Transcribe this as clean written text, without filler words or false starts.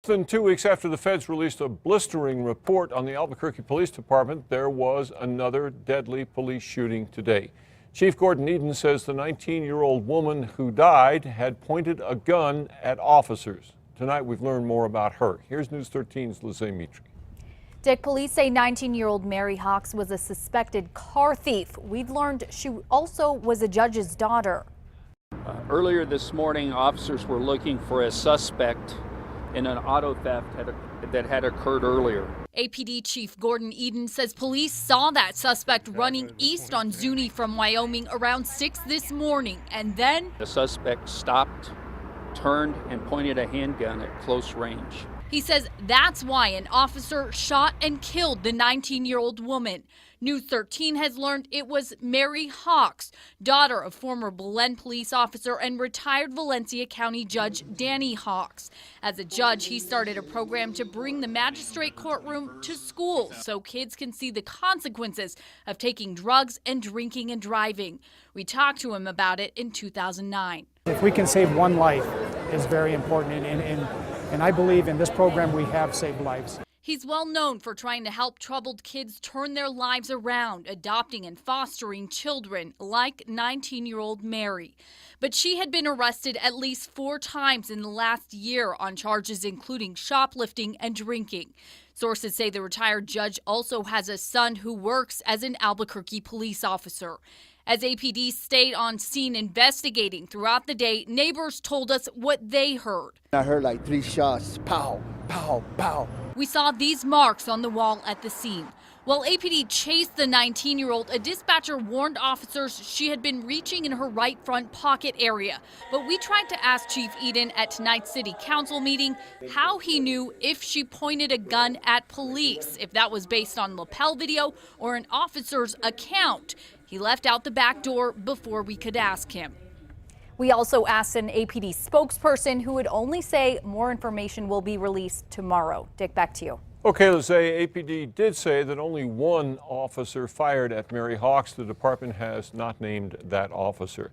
than 2 weeks after the feds released a blistering report on the Albuquerque Police Department, there was another deadly police shooting today. Chief Gordon Eden says the 19-year-old woman who died had pointed a gun at officers. Tonight we've learned more about her. Here's News 13's Lizzie Mitri. Dick, police say 19-year-old Mary Hawks was a suspected car thief. We've learned she also was a judge's daughter. Earlier this morning, officers were looking for a suspect in an auto theft that had occurred earlier. APD Chief Gordon Eden says police saw that suspect running east on Zuni from Wyoming around 6 this morning, and then the suspect stopped, turned, and pointed a handgun at close range. He says that's why an officer shot and killed the 19-year-old woman. News 13 has learned it was Mary Hawks, daughter of former Belen police officer and retired Valencia County Judge Danny Hawks. As a judge, he started a program to bring the magistrate courtroom to schools so kids can see the consequences of taking drugs and drinking and driving. We talked to him about it in 2009. If we can save one life, is very important, and I believe in this program we have saved lives. He's well known for trying to help troubled kids turn their lives around, adopting and fostering children like 19-year-old Mary. But she had been arrested at least 4 times in the last year on charges including shoplifting and drinking. Sources say the retired judge also has a son who works as an Albuquerque police officer. As APD stayed on scene investigating throughout the day, neighbors told us what they heard. I heard like 3 shots, pow, pow, pow. We saw these marks on the wall at the scene. While APD chased the 19-year-old, a dispatcher warned officers she had been reaching in her right front pocket area. But we tried to ask Chief Eden at tonight's city council meeting how he knew if she pointed a gun at police, if that was based on lapel video or an officer's account. He left out the back door before we could ask him. We also asked an APD spokesperson who would only say more information will be released tomorrow. Dick, back to you. Okay, let's say APD did say that only one officer fired at Mary Hawks. The department has not named that officer.